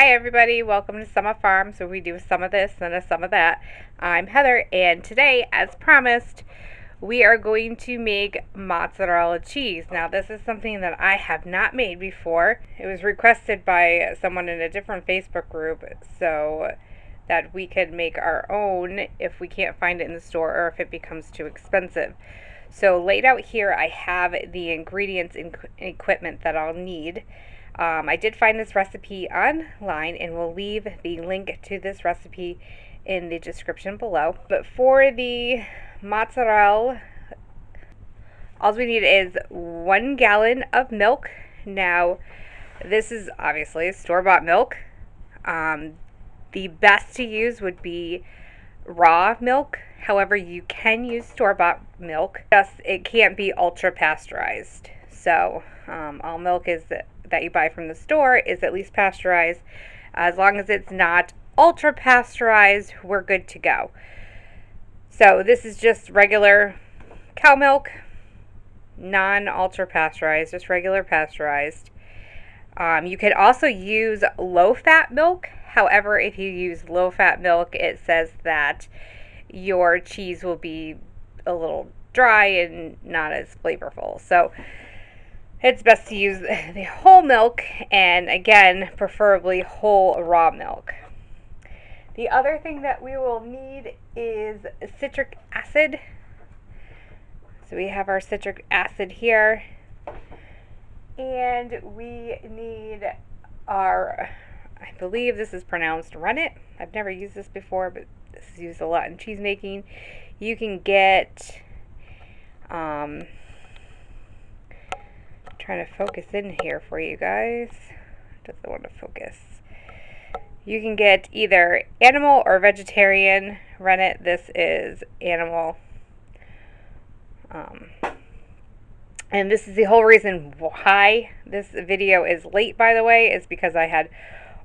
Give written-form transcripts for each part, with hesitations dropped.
Hi everybody, welcome to Some of Farm. So we do some of this and some of that. I'm Heather, and today, as promised, we are going to make mozzarella cheese. Now this is something that I have not made before. It was requested by someone in a different Facebook group so that we could make our own if we can't find it in the store or if it becomes too expensive. So laid out here I have the ingredients and equipment that I'll need. I did find this recipe online and we'll leave the link to this recipe in the description below. But for the mozzarella, all we need is 1 gallon of milk. Now, this is obviously store-bought milk. The best to use would be raw milk. However, you can use store-bought milk. Just it can't be ultra pasteurized. So all milk that you buy from the store is at least pasteurized. As long as it's not ultra pasteurized, we're good to go. So this is just regular cow milk, non-ultra pasteurized, just regular pasteurized. You could also use low-fat milk. However, if you use low-fat milk, it says that your cheese will be a little dry and not as flavorful. So it's best to use the whole milk, and again, preferably whole raw milk. The other thing that we will need is citric acid. So we have our citric acid here, and we need our, I believe this is pronounced Rennet. I've never used this before, but this is used a lot in cheese making. You can get trying to focus in here for you guys. Doesn't want to focus. You can get either animal or vegetarian rennet. This is animal. And this is the whole reason why this video is late, by the way, is because I had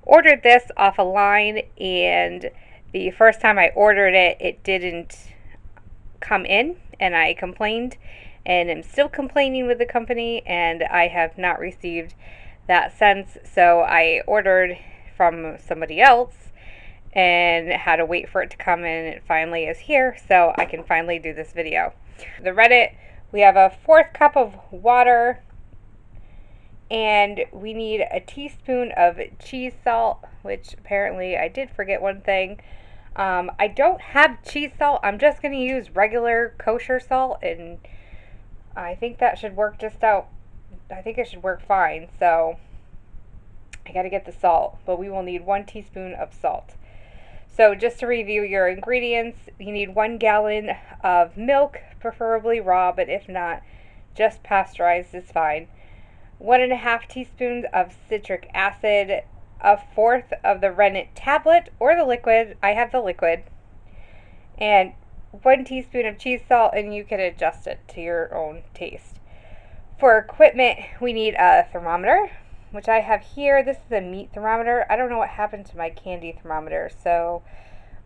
ordered this off a line, and the first time I ordered it, it didn't come in, and I complained. And I'm still complaining with the company, and I have not received that since. So I ordered from somebody else and had to wait for it to come in. It finally is here, so I can finally do this video. The rennet, we have a 1/4 cup of water, and we need a teaspoon of cheese salt, which apparently I did forget one thing. I don't have cheese salt. I'm just going to use regular kosher salt, and I think that should work just out. I think it should work fine. So I got to get the salt, but we will need 1 teaspoon of salt. So just to review your ingredients, you need 1 gallon of milk, preferably raw, but if not, just pasteurized is fine. 1½ teaspoons of citric acid, 1/4 of the rennet tablet or the liquid. I have the liquid. And 1 teaspoon of cheese salt, and you can adjust it to your own taste. For equipment, we need a thermometer, which I have here. This is a meat thermometer. I don't know what happened to my candy thermometer, so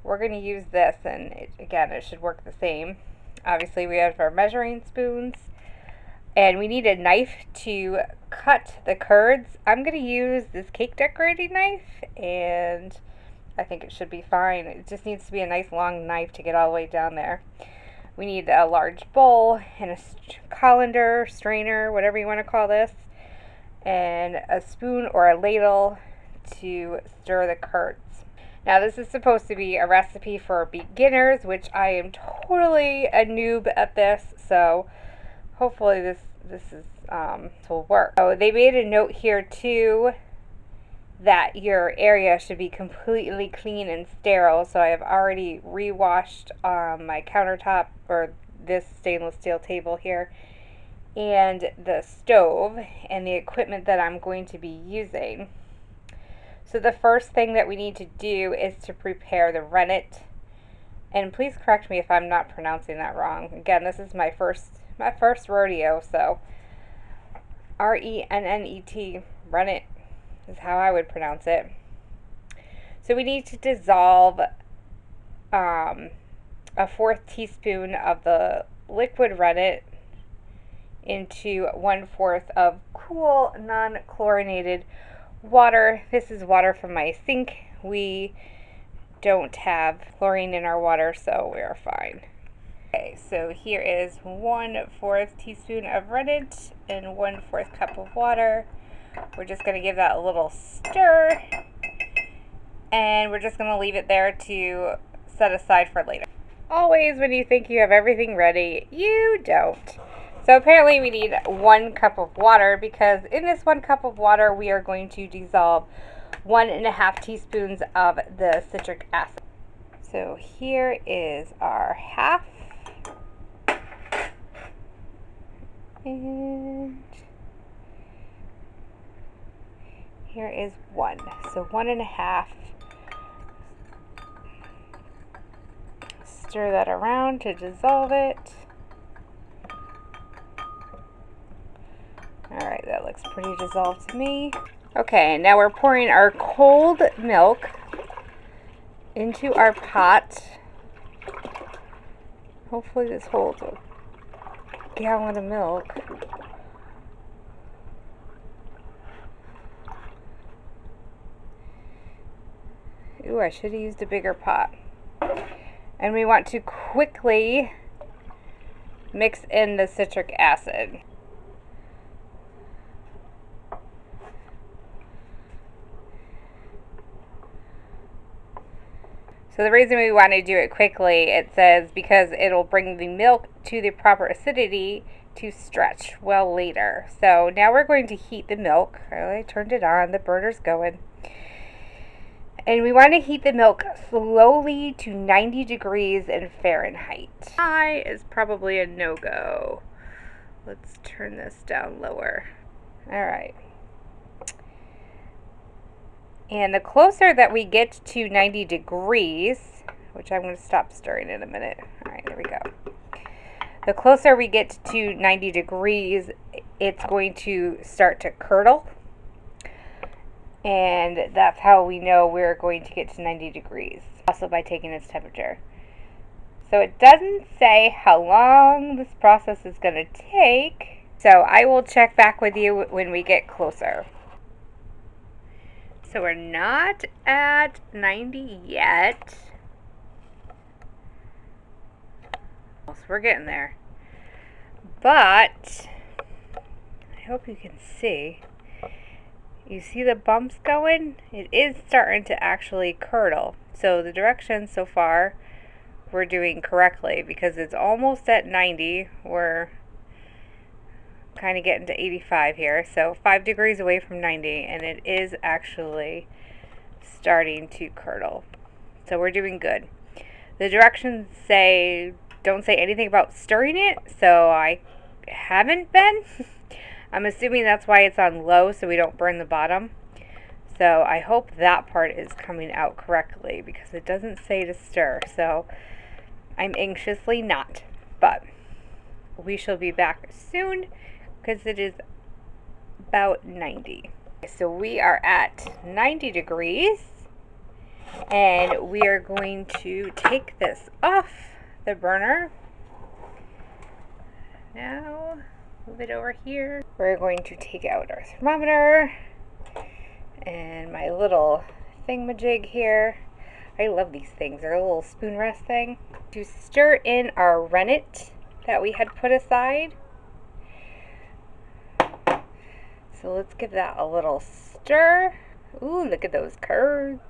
we're going to use this, and again, it should work the same. Obviously, we have our measuring spoons, and we need a knife to cut the curds. I'm going to use this cake decorating knife, and I think it should be fine. It just needs to be a nice long knife to get all the way down there. We need a large bowl and a colander, strainer, whatever you want to call this, and a spoon or a ladle to stir the curds. Now this is supposed to be a recipe for beginners, which I am totally a noob at this, so hopefully this will work. So they made a note here too that your area should be completely clean and sterile. So I have already re-washed my countertop, or this stainless steel table here, and the stove, and the equipment that I'm going to be using. So the first thing that we need to do is to prepare the rennet. And please correct me if I'm not pronouncing that wrong. Again, this is my first rodeo, so R-E-N-N-E-T, rennet is how I would pronounce it. So we need to dissolve a 1/4 teaspoon of the liquid rennet into 1/4 of cool non-chlorinated water. This is water from my sink. We don't have chlorine in our water, so we are fine. Okay, so here is 1/4 teaspoon of rennet and 1/4 cup of water. We're just going to give that a little stir, and we're just going to leave it there to set aside for later. Always when you think you have everything ready, you don't. So apparently we need 1 cup of water, because in this 1 cup of water we are going to dissolve 1.5 teaspoons of the citric acid. So here is our half. And here is 1. So 1.5. Stir that around to dissolve it. Alright, that looks pretty dissolved to me. Okay, now we're pouring our cold milk into our pot. Hopefully this holds a gallon of milk. Ooh, I should have used a bigger pot. And we want to quickly mix in the citric acid. So the reason we want to do it quickly, it says because it'll bring the milk to the proper acidity to stretch well later. So now we're going to heat the milk. I turned it on, the burner's going. And we want to heat the milk slowly to 90 degrees in Fahrenheit. High is probably a no-go. Let's turn this down lower. All right. And the closer that we get to 90 degrees, which I'm going to stop stirring in a minute. All right, there we go. The closer we get to 90 degrees, it's going to start to curdle. And that's how we know we're going to get to 90 degrees, also by taking its temperature. So it doesn't say how long this process is going to take. So I will check back with you when we get closer. So we're not at 90 yet. So we're getting there. But I hope you can see. You see the bumps going? It is starting to actually curdle. So the directions so far we're doing correctly, because it's almost at 90. We're kind of getting to 85 here, so 5 degrees away from 90, and it is actually starting to curdle. So we're doing good. The directions say don't say anything about stirring it, so I haven't been. I'm assuming that's why it's on low, so we don't burn the bottom. So I hope that part is coming out correctly, because it doesn't say to stir, so I'm anxiously not. But we shall be back soon, because it is about 90. So we are at 90 degrees, and we are going to take this off the burner. Now, move it over here. We're going to take out our thermometer and my little thingamajig here. I love these things. They're a little spoon rest thing. To stir in our rennet that we had put aside. So let's give that a little stir. Ooh, look at those curds.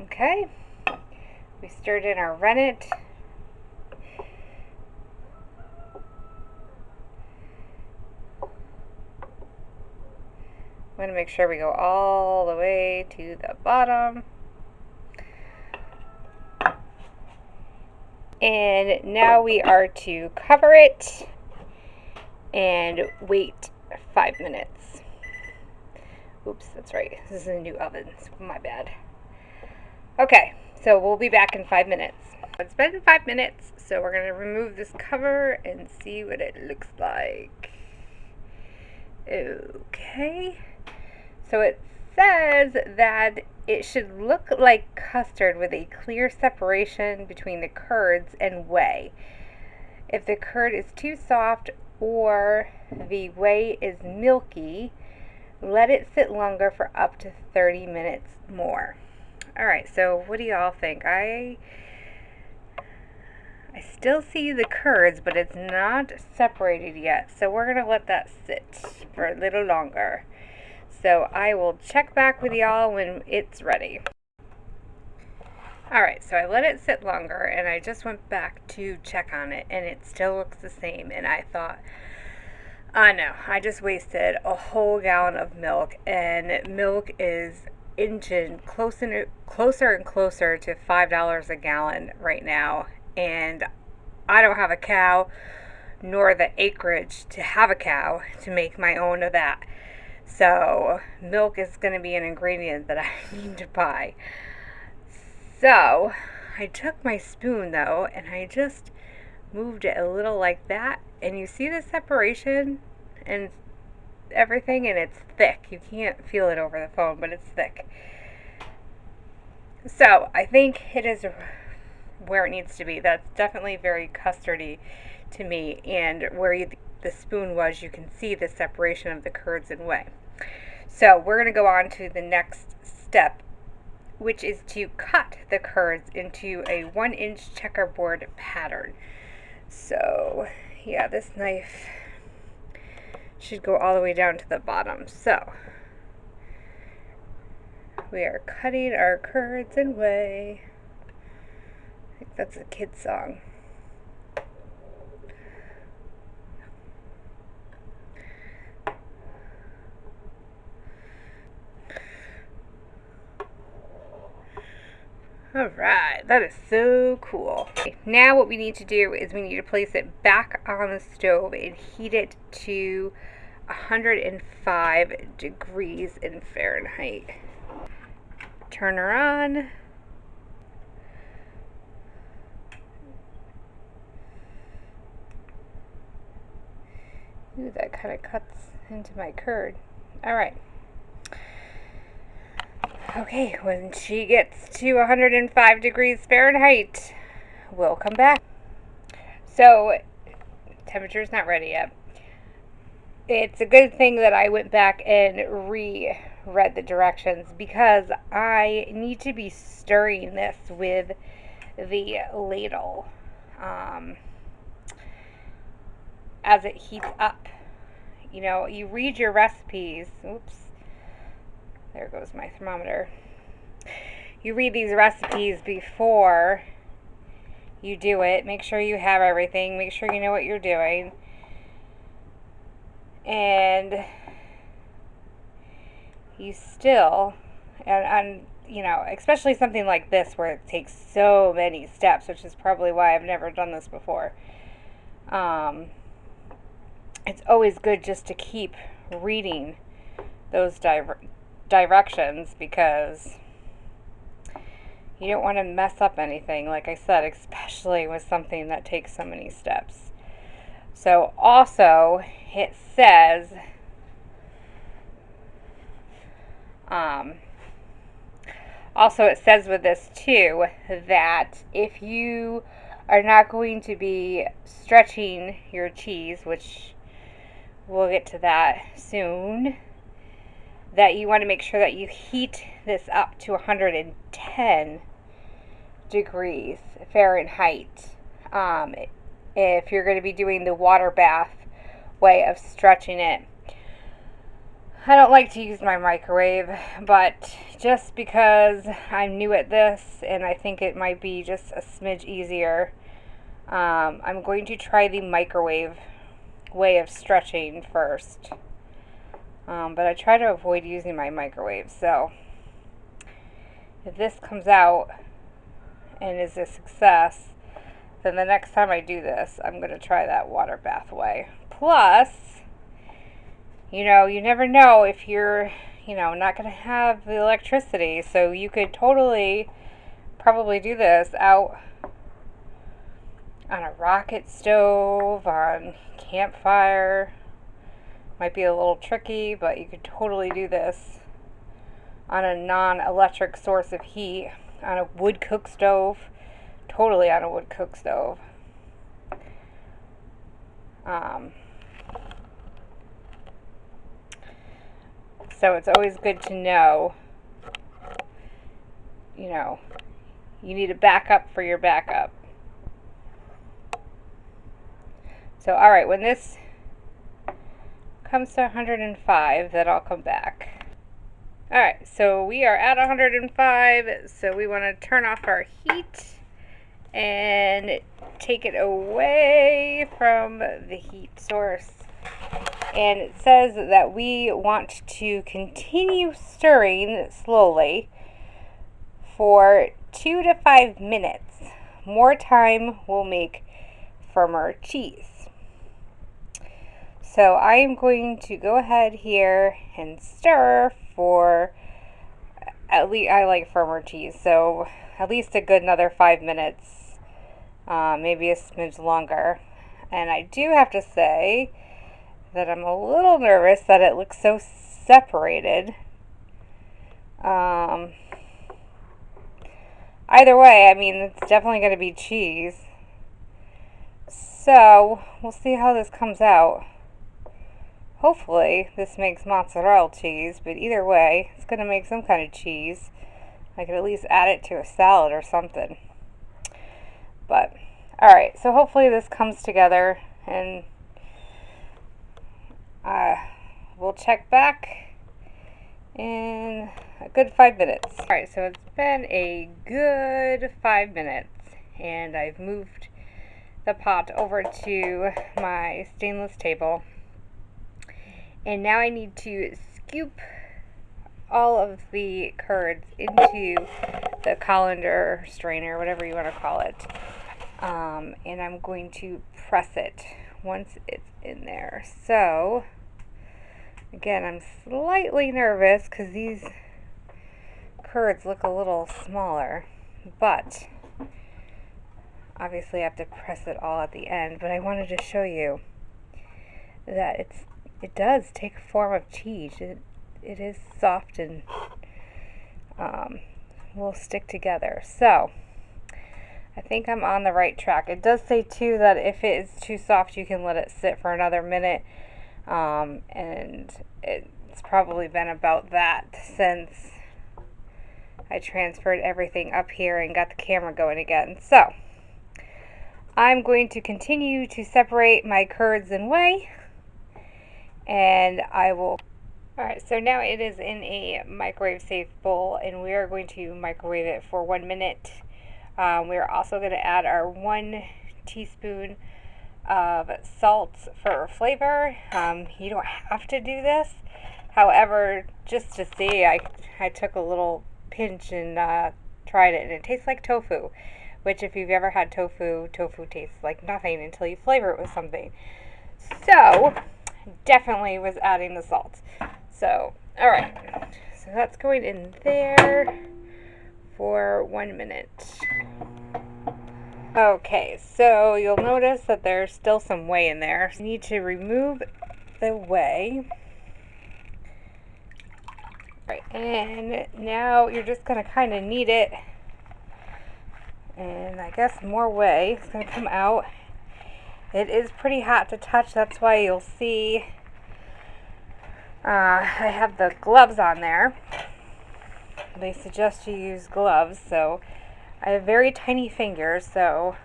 Okay, we stirred in our rennet. I'm going to make sure we go all the way to the bottom. And now we are to cover it and wait 5 minutes. Oops, that's right. This is a new oven. So my bad. Okay, so we'll be back in 5 minutes. It's been 5 minutes, so we're going to remove this cover and see what it looks like. Okay. So it says that it should look like custard with a clear separation between the curds and whey. If the curd is too soft or the whey is milky, let it sit longer for up to 30 minutes more. Alright, so what do y'all think? I still see the curds, but it's not separated yet. So we're going to let that sit for a little longer. So I will check back with y'all when it's ready. Alright, so I let it sit longer and I just went back to check on it and it still looks the same. And I thought, no, I just wasted a whole gallon of milk, and milk is inching closer and closer to $5 a gallon right now. And I don't have a cow nor the acreage to have a cow to make my own of that. So milk is going to be an ingredient that I need to buy. So I took my spoon though and I just moved it a little like that, and you see the separation and everything, and it's thick. You can't feel it over the phone, but it's thick. So I think it is where it needs to be. That's definitely very custardy to me, and where the spoon was, you can see the separation of the curds and whey. So we're going to go on to the next step, which is to cut the curds into a 1-inch checkerboard pattern. So yeah, this knife should go all the way down to the bottom. So we are cutting our curds and whey. I think that's a kid's song. Alright, that is so cool. Okay, now what we need to do is we need to place it back on the stove and heat it to 105 degrees in Fahrenheit. Turn her on. Ooh, that kind of cuts into my curd. Alright. Okay, when she gets to 105 degrees Fahrenheit, we'll come back. So, temperature's not ready yet. It's a good thing that I went back and reread the directions, because I need to be stirring this with the ladle as it heats up. You know, you read your recipes. Oops. There goes my thermometer. You read these recipes before you do it. Make sure you have everything. Make sure you know what you're doing. And you still, and you know, especially something like this where it takes so many steps, which is probably why I've never done this before. It's always good just to keep reading those directions, because you don't want to mess up anything, like I said, especially with something that takes so many steps. So also it says with this too, that if you are not going to be stretching your cheese, which we'll get to that soon, that you want to make sure that you heat this up to 110 degrees Fahrenheit if you're going to be doing the water bath way of stretching it. I don't like to use my microwave, but just because I'm new at this and I think it might be just a smidge easier, I'm going to try the microwave way of stretching first. But I try to avoid using my microwave, so if this comes out and is a success, then the next time I do this, I'm going to try that water bath way. Plus, you know, you never know if you're, you know, not going to have the electricity, so you could totally probably do this out on a rocket stove, on campfire. Might be a little tricky, but you could totally do this on a non-electric source of heat, on a wood cook stove. Totally on a wood cook stove. Um, so it's always good to know, you know, you need a backup for your backup. So, alright, when this comes to 105, then I'll come back. Alright, so we are at 105, so we want to turn off our heat and take it away from the heat source. And it says that we want to continue stirring slowly for 2 to 5 minutes. More time will make firmer cheese. So I am going to go ahead here and stir for, at least I like firmer cheese, so at least a good another 5 minutes, maybe a smidge longer. And I do have to say that I'm a little nervous that it looks so separated. Either way, I mean, it's definitely going to be cheese. So we'll see how this comes out. Hopefully this makes mozzarella cheese, but either way, it's going to make some kind of cheese. I could at least add it to a salad or something. But, alright, so hopefully this comes together, and we'll check back in a good 5 minutes. Alright, so it's been a good 5 minutes, and I've moved the pot over to my stainless table. And now I need to scoop all of the curds into the colander strainer, whatever you want to call it. And I'm going to press it once it's in there. So, again, I'm slightly nervous because these curds look a little smaller. But, obviously I have to press it all at the end. But I wanted to show you that it does take a form of cheese. It is soft and will stick together. So, I think I'm on the right track. It does say too that if it is too soft, you can let it sit for another minute. And it's probably been about that since I transferred everything up here and got the camera going again. So, I'm going to continue to separate my curds and whey. And I will. Alright, so now it is in a microwave safe bowl, and we are going to microwave it for 1 minute. We are also going to add our 1 teaspoon of salt for flavor. You don't have to do this. However, just to see, I took a little pinch and tried it, and it tastes like tofu. Which, if you've ever had tofu tastes like nothing until you flavor it with something. So, definitely was adding the salt. So, alright. So that's going in there for 1 minute. Okay, so you'll notice that there's still some whey in there. So you need to remove the whey. Right, and now you're just going to kind of knead it. And I guess more whey is going to come out. It is pretty hot to touch, that's why you'll see I have the gloves on there. They suggest you use gloves, so I have very tiny fingers, so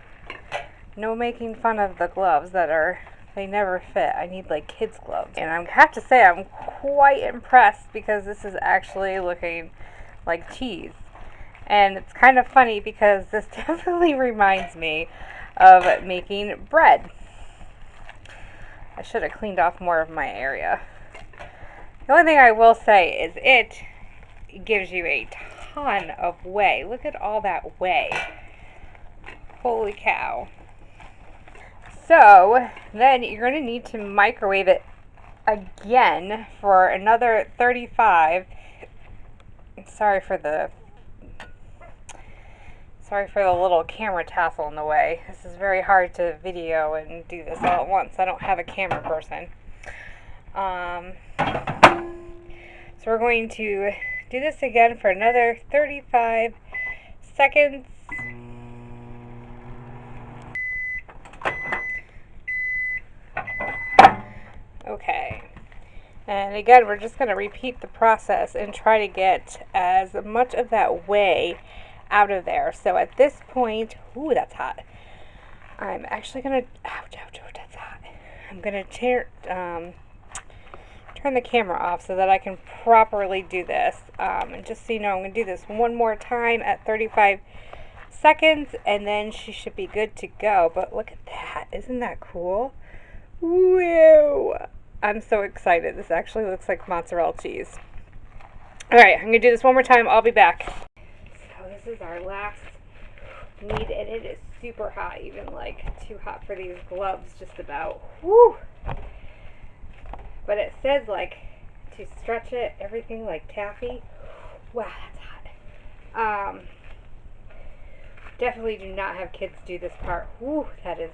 no making fun of the gloves they never fit. I need like kids gloves. And I have to say I'm quite impressed because this is actually looking like cheese. And it's kind of funny because this definitely reminds me of making bread. I should have cleaned off more of my area. The only thing I will say is it gives you a ton of whey. Look at all that whey. Holy cow. So, then you're going to need to microwave it again for another 35. Sorry for the little camera tassel in the way. This is very hard to video and do this all at once. I don't have a camera person. So we're going to do this again for another 35 seconds. And again, we're just going to repeat the process and try to get as much of that whey out of there. So at this point, ooh, that's hot. I'm actually going to, ouch, ouch, ouch, that's hot. I'm going to turn the camera off so that I can properly do this. And just so you know, I'm going to do this one more time at 35 seconds, and then she should be good to go. But look at that. Isn't that cool? Whoa. I'm so excited. This actually looks like mozzarella cheese. Alright, I'm going to do this one more time. I'll be back. So this is our last knead, and it is super hot, even like too hot for these gloves, just about. Woo! But it says like to stretch it, everything like taffy. Wow, that's hot. Definitely do not have kids do this part. Woo, that is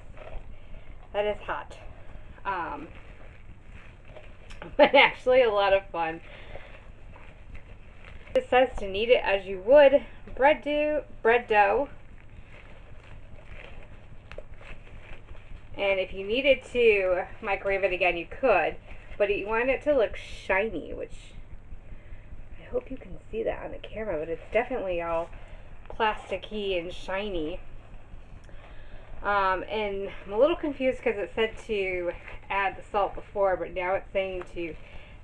hot. But actually a lot of fun. It says to knead it as you would bread dough. And if you needed to microwave it again, you could, but you want it to look shiny, which I hope you can see that on the camera, but it's definitely all plasticky and shiny. And I'm a little confused because it said to add the salt before, but now it's saying to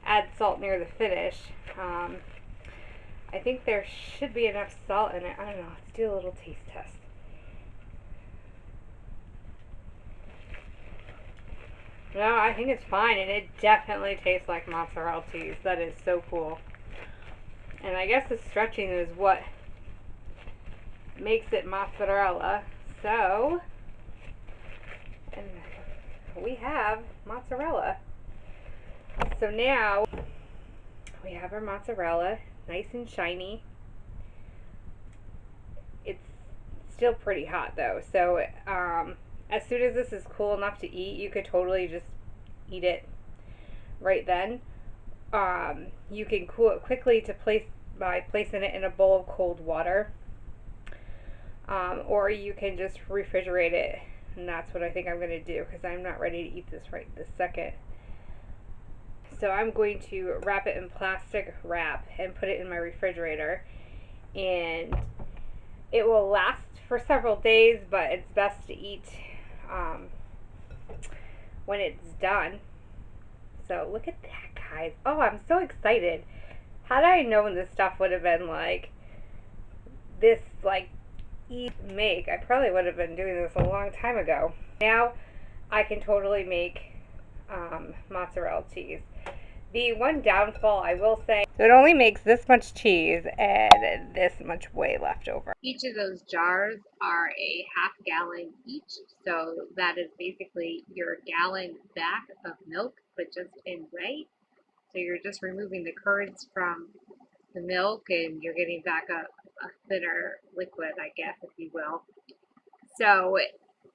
add salt near the finish. I think there should be enough salt in it. I don't know. Let's do a little taste test. No, I think it's fine, and it definitely tastes like mozzarella cheese. That is so cool. And I guess the stretching is what makes it mozzarella. So, and we have mozzarella. So now we have our mozzarella, nice and shiny. It's still pretty hot though, so as soon as this is cool enough to eat, you could totally just eat it right then. You can cool it quickly by placing it in a bowl of cold water, or you can just refrigerate it, and that's what I think I'm going to do because I'm not ready to eat this right this second. So I'm going to wrap it in plastic wrap and put it in my refrigerator, and it will last for several days, but it's best to eat when it's done. So look at that, guys. Oh, I'm so excited. Had I known this stuff would have been like this, like eat make, I probably would have been doing this a long time ago. Now I can totally make mozzarella cheese. The one downfall I will say, so it only makes this much cheese and this much whey left over. Each of those jars are a half gallon each, so that is basically your gallon back of milk, but just in whey. So you're just removing the curds from the milk and you're getting back a thinner liquid, I guess, if you will. So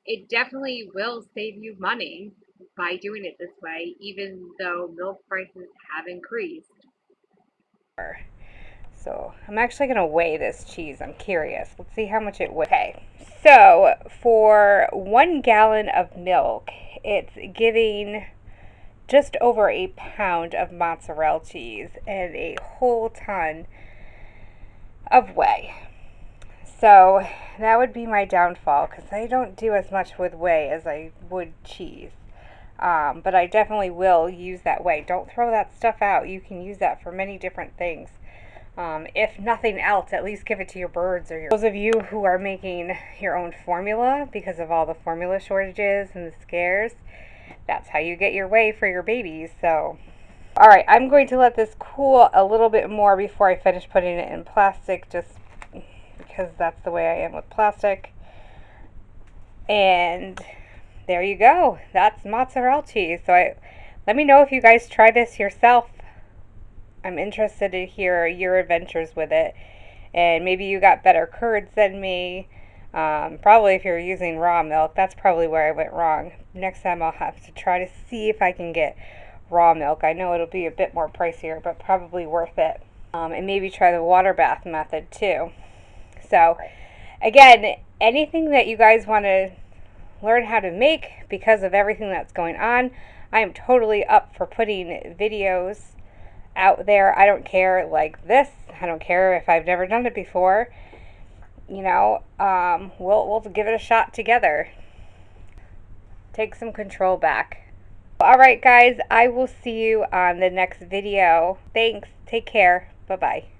it definitely will save you money by doing it this way, even though milk prices have increased. So I'm actually going to weigh this cheese. I'm curious. Let's see how much it weighs. Okay, so for 1 gallon of milk, it's giving just over a pound of mozzarella cheese and a whole ton of whey. So that would be my downfall because I don't do as much with whey as I would cheese. But I definitely will use that whey. Don't throw that stuff out. You can use that for many different things. If nothing else, at least give it to your birds or those of you who are making your own formula because of all the formula shortages and the scares. That's how you get your whey for your babies. So, all right, I'm going to let this cool a little bit more before I finish putting it in plastic, just because that's the way I am with plastic. And there you go. That's mozzarella cheese. So let me know if you guys try this yourself. I'm interested to hear your adventures with it. And maybe you got better curds than me. Probably if you're using raw milk, that's probably where I went wrong. Next time I'll have to try to see if I can get raw milk. I know it'll be a bit more pricier, but probably worth it. And maybe try the water bath method too. So again, anything that you guys want to learn how to make because of everything that's going on, I am totally up for putting videos out there. I don't care like this. I don't care if I've never done it before. You know, we'll give it a shot together. Take some control back. Alright guys, I will see you on the next video. Thanks. Take care. Bye-bye.